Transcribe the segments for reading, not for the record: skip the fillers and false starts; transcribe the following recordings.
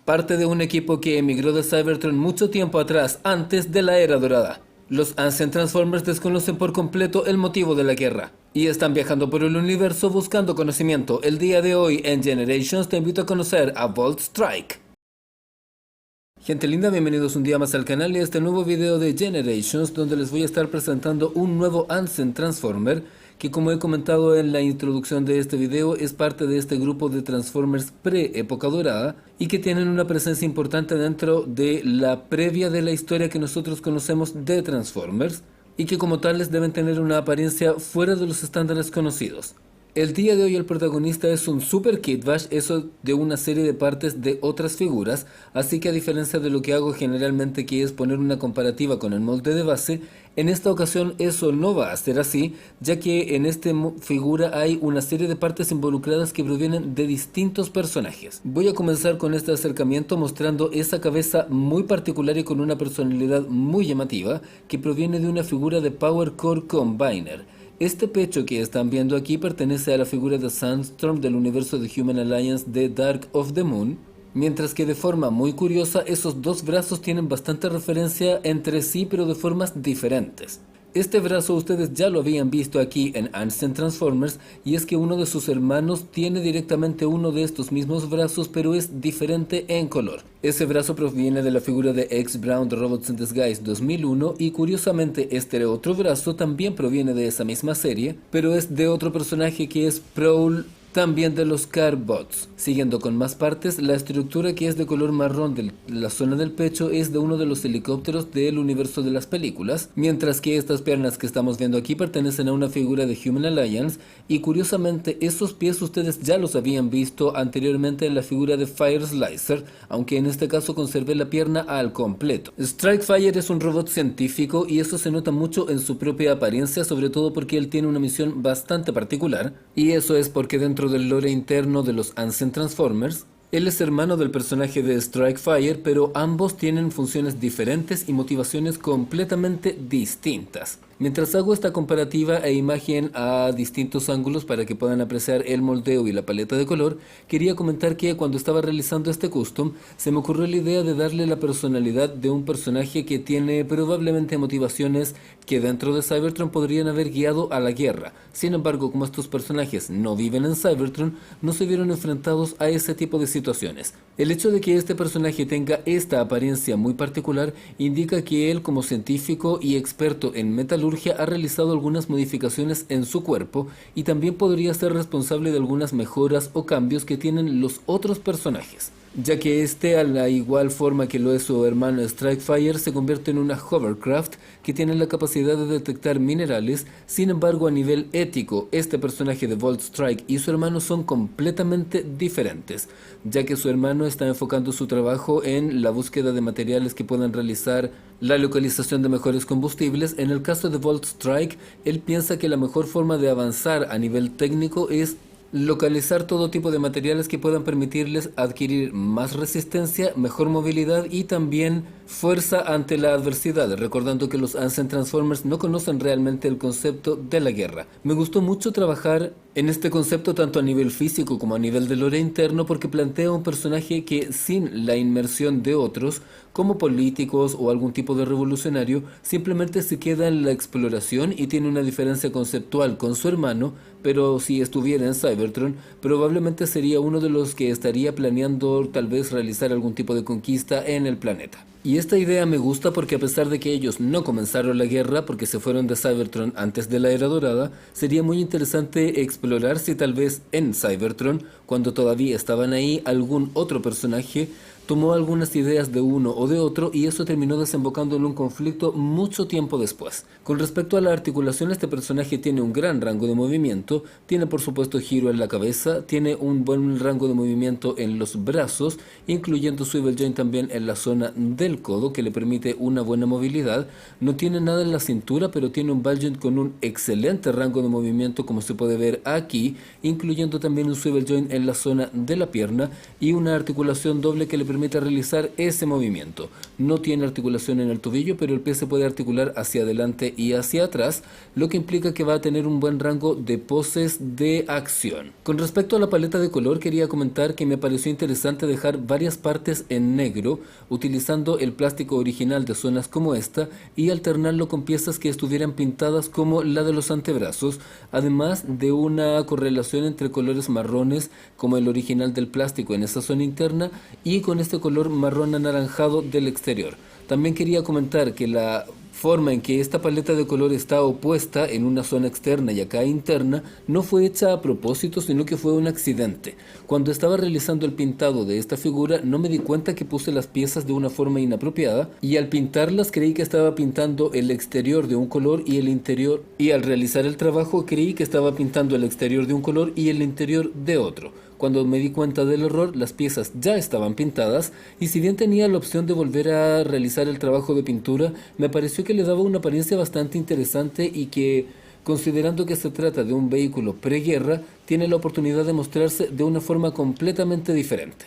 parte de un equipo que emigró de Cybertron mucho tiempo atrás, antes de la Era Dorada. Los Ancient Transformers desconocen por completo el motivo de la guerra y están viajando por el universo buscando conocimiento. El día de hoy en Generations te invito a conocer a Volt Strike. Gente linda, bienvenidos un día más al canal y a este nuevo video de Generations, donde les voy a estar presentando un nuevo Ancient Transformer que, como he comentado en la introducción de este video, es parte de este grupo de Transformers pre-época dorada y que tienen una presencia importante dentro de la previa de la historia que nosotros conocemos de Transformers y que como tales deben tener una apariencia fuera de los estándares conocidos. El día de hoy el protagonista es un Super Kit Bash, eso de una serie de partes de otras figuras, así que a diferencia de lo que hago generalmente, que es poner una comparativa con el molde de base, en esta ocasión eso no va a ser así, ya que en esta figura hay una serie de partes involucradas que provienen de distintos personajes. Voy a comenzar con este acercamiento mostrando esa cabeza muy particular y con una personalidad muy llamativa, que proviene de una figura de Power Core Combiner. Este pecho que están viendo aquí pertenece a la figura de Sandstorm del universo de Human Alliance de Dark of the Moon, mientras que de forma muy curiosa esos dos brazos tienen bastante referencia entre sí, pero de formas diferentes. Este brazo ustedes ya lo habían visto aquí en Ancient Transformers, y es que uno de sus hermanos tiene directamente uno de estos mismos brazos, pero es diferente en color. Ese brazo proviene de la figura de X Brown de Robots in Disguise 2001, y curiosamente este otro brazo también proviene de esa misma serie, pero es de otro personaje que es Prowl, también de los Carbots. Siguiendo con más partes, la estructura que es de color marrón de la zona del pecho es de uno de los helicópteros del universo de las películas, mientras que estas piernas que estamos viendo aquí pertenecen a una figura de Human Alliance, y curiosamente esos pies ustedes ya los habían visto anteriormente en la figura de Fire Slicer, aunque en este caso conservé la pierna al completo. Strikefire es un robot científico y eso se nota mucho en su propia apariencia, sobre todo porque él tiene una misión bastante particular, y eso es porque dentro del lore interno de los Ancient Transformers, él es hermano del personaje de Strikefire, pero ambos tienen funciones diferentes y motivaciones completamente distintas. Mientras hago esta comparativa e imagen a distintos ángulos para que puedan apreciar el moldeo y la paleta de color, quería comentar que cuando estaba realizando este custom se me ocurrió la idea de darle la personalidad de un personaje que tiene probablemente motivaciones que dentro de Cybertron podrían haber guiado a la guerra. Sin embargo, como estos personajes no viven en Cybertron, no se vieron enfrentados a ese tipo de situaciones. El hecho de que este personaje tenga esta apariencia muy particular indica que él, como científico y experto en metalurgia, ha realizado algunas modificaciones en su cuerpo y también podría ser responsable de algunas mejoras o cambios que tienen los otros personajes, ya que este, a la igual forma que lo es su hermano Strikefire, se convierte en una hovercraft que tiene la capacidad de detectar minerales. Sin embargo, a nivel ético, este personaje de Volt Strike y su hermano son completamente diferentes, ya que su hermano está enfocando su trabajo en la búsqueda de materiales que puedan realizar la localización de mejores combustibles. En el caso de Volt Strike, él piensa que la mejor forma de avanzar a nivel técnico es localizar todo tipo de materiales que puedan permitirles adquirir más resistencia, mejor movilidad y también fuerza ante la adversidad, recordando que los Ancient Transformers no conocen realmente el concepto de la guerra. Me gustó mucho trabajar en este concepto tanto a nivel físico como a nivel de lore interno, porque plantea un personaje que, sin la inmersión de otros, como políticos o algún tipo de revolucionario, simplemente se queda en la exploración y tiene una diferencia conceptual con su hermano, pero si estuviera en Cybertron, probablemente sería uno de los que estaría planeando tal vez realizar algún tipo de conquista en el planeta. Y esta idea me gusta porque, a pesar de que ellos no comenzaron la guerra porque se fueron de Cybertron antes de la Era Dorada, sería muy interesante explorar si tal vez en Cybertron, cuando todavía estaban ahí, algún otro personaje tomó algunas ideas de uno o de otro y eso terminó desembocando en un conflicto mucho tiempo después. Con respecto a la articulación, este personaje tiene un gran rango de movimiento, tiene por supuesto giro en la cabeza, tiene un buen rango de movimiento en los brazos, incluyendo swivel joint también en la zona del codo, que le permite una buena movilidad. No tiene nada en la cintura, pero tiene un ball joint con un excelente rango de movimiento, como se puede ver aquí, incluyendo también un swivel joint en la zona de la pierna y una articulación doble que le permite permite realizar ese movimiento. No tiene articulación en el tobillo, pero el pie se puede articular hacia adelante y hacia atrás, lo que implica que va a tener un buen rango de poses de acción. Con respecto a la paleta de color, quería comentar que me pareció interesante dejar varias partes en negro, utilizando el plástico original de zonas como esta y alternarlo con piezas que estuvieran pintadas como la de los antebrazos, además de una correlación entre colores marrones como el original del plástico en esa zona interna y con este color marrón anaranjado del exterior. También quería comentar que la forma en que esta paleta de color está opuesta en una zona externa y acá interna no fue hecha a propósito, sino que fue un accidente. Cuando estaba realizando el pintado de esta figura no me di cuenta que puse las piezas de una forma inapropiada y al pintarlas creí que estaba pintando el exterior de un color y el interior, y al realizar el trabajo creí que estaba pintando el exterior de un color y el interior de otro. Cuando me di cuenta del error, las piezas ya estaban pintadas y si bien tenía la opción de volver a realizar el trabajo de pintura, me pareció que le daba una apariencia bastante interesante y que, considerando que se trata de un vehículo preguerra, tiene la oportunidad de mostrarse de una forma completamente diferente.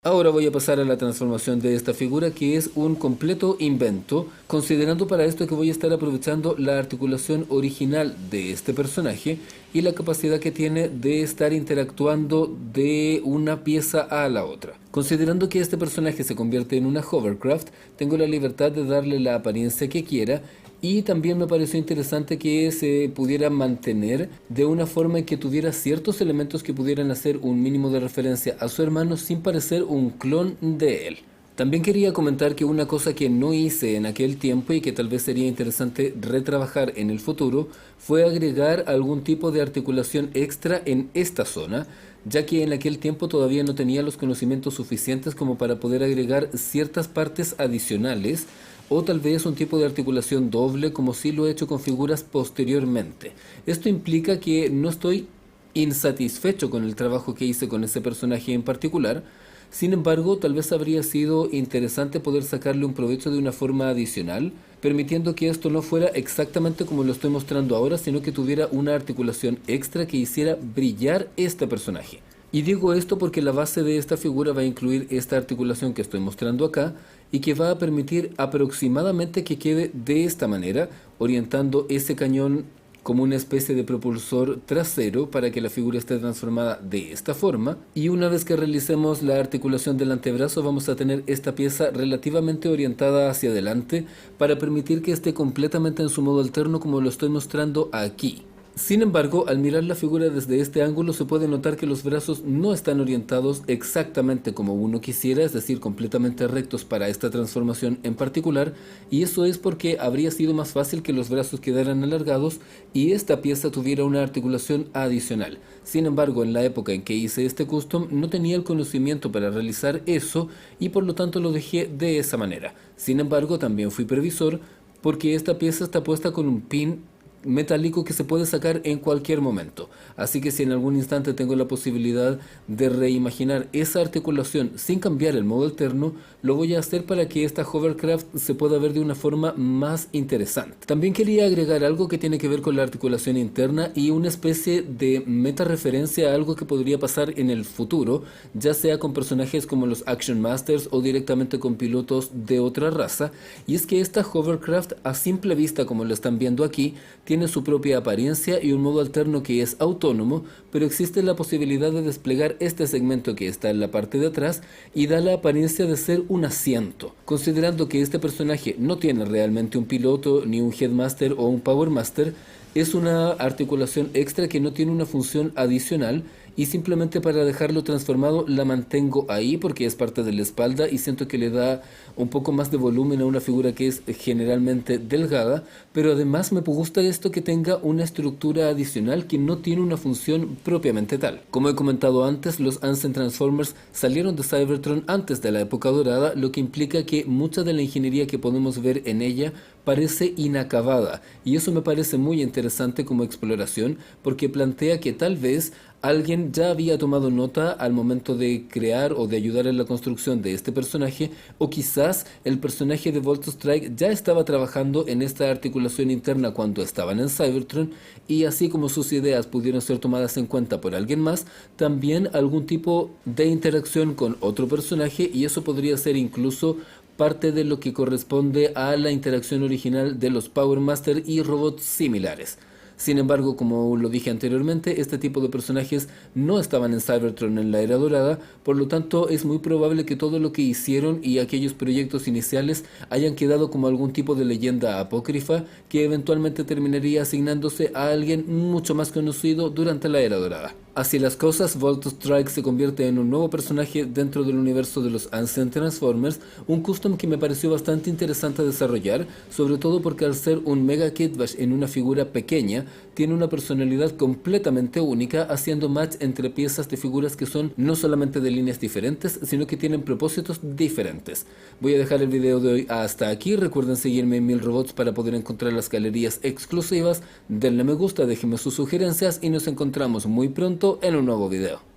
Ahora voy a pasar a la transformación de esta figura, que es un completo invento, considerando para esto que voy a estar aprovechando la articulación original de este personaje y la capacidad que tiene de estar interactuando de una pieza a la otra. Considerando que este personaje se convierte en una hovercraft, tengo la libertad de darle la apariencia que quiera. Y también me pareció interesante que se pudiera mantener de una forma en que tuviera ciertos elementos que pudieran hacer un mínimo de referencia a su hermano sin parecer un clon de él. También quería comentar que una cosa que no hice en aquel tiempo y que tal vez sería interesante retrabajar en el futuro fue agregar algún tipo de articulación extra en esta zona, ya que en aquel tiempo todavía no tenía los conocimientos suficientes como para poder agregar ciertas partes adicionales o tal vez un tipo de articulación doble como si lo he hecho con figuras posteriormente. Esto implica que no estoy insatisfecho con el trabajo que hice con ese personaje en particular. Sin embargo, tal vez habría sido interesante poder sacarle un provecho de una forma adicional, permitiendo que esto no fuera exactamente como lo estoy mostrando ahora, sino que tuviera una articulación extra que hiciera brillar este personaje. Y digo esto porque la base de esta figura va a incluir esta articulación que estoy mostrando acá y que va a permitir aproximadamente que quede de esta manera, orientando ese cañón como una especie de propulsor trasero para que la figura esté transformada de esta forma. Y una vez que realicemos la articulación del antebrazo vamos a tener esta pieza relativamente orientada hacia adelante para permitir que esté completamente en su modo alterno como lo estoy mostrando aquí. Sin embargo, al mirar la figura desde este ángulo se puede notar que los brazos no están orientados exactamente como uno quisiera, es decir, completamente rectos para esta transformación en particular, y eso es porque habría sido más fácil que los brazos quedaran alargados y esta pieza tuviera una articulación adicional. Sin embargo, en la época en que hice este custom no tenía el conocimiento para realizar eso y por lo tanto lo dejé de esa manera. Sin embargo, también fui previsor porque esta pieza está puesta con un pin metálico que se puede sacar en cualquier momento, así que si en algún instante tengo la posibilidad de reimaginar esa articulación sin cambiar el modo alterno, lo voy a hacer para que esta hovercraft se pueda ver de una forma más interesante. También quería agregar algo que tiene que ver con la articulación interna y una especie de meta referencia a algo que podría pasar en el futuro, ya sea con personajes como los Action Masters o directamente con pilotos de otra raza, y es que esta hovercraft a simple vista, como lo están viendo aquí, tiene su propia apariencia y un modo alterno que es autónomo, pero existe la posibilidad de desplegar este segmento que está en la parte de atrás y da la apariencia de ser un asiento. Considerando que este personaje no tiene realmente un piloto, ni un Headmaster o un Powermaster, es una articulación extra que no tiene una función adicional y simplemente para dejarlo transformado la mantengo ahí porque es parte de la espalda y siento que le da un poco más de volumen a una figura que es generalmente delgada, pero además me gusta esto que tenga una estructura adicional que no tiene una función propiamente tal. Como he comentado antes, los Ancient Transformers salieron de Cybertron antes de la época dorada, lo que implica que mucha de la ingeniería que podemos ver en ella parece inacabada, y eso me parece muy interesante como exploración porque plantea que tal vez Alguien ya había tomado nota al momento de crear o de ayudar en la construcción de este personaje, o quizás el personaje de Volt Strike ya estaba trabajando en esta articulación interna cuando estaban en Cybertron, y así como sus ideas pudieron ser tomadas en cuenta por alguien más, también algún tipo de interacción con otro personaje, y eso podría ser incluso parte de lo que corresponde a la interacción original de los Power Master y robots similares. Sin embargo, como lo dije anteriormente, este tipo de personajes no estaban en Cybertron en la Era Dorada, por lo tanto es muy probable que todo lo que hicieron y aquellos proyectos iniciales hayan quedado como algún tipo de leyenda apócrifa que eventualmente terminaría asignándose a alguien mucho más conocido durante la Era Dorada. Así las cosas, Volt Strike se convierte en un nuevo personaje dentro del universo de los Ancient Transformers, un custom que me pareció bastante interesante desarrollar, sobre todo porque al ser un Mega Kid Buu en una figura pequeña, tiene una personalidad completamente única, haciendo match entre piezas de figuras que son no solamente de líneas diferentes, sino que tienen propósitos diferentes. Voy a dejar el video de hoy hasta aquí, recuerden seguirme en 1000 Robots para poder encontrar las galerías exclusivas, denle me gusta, déjenme sus sugerencias y nos encontramos muy pronto en un nuevo video.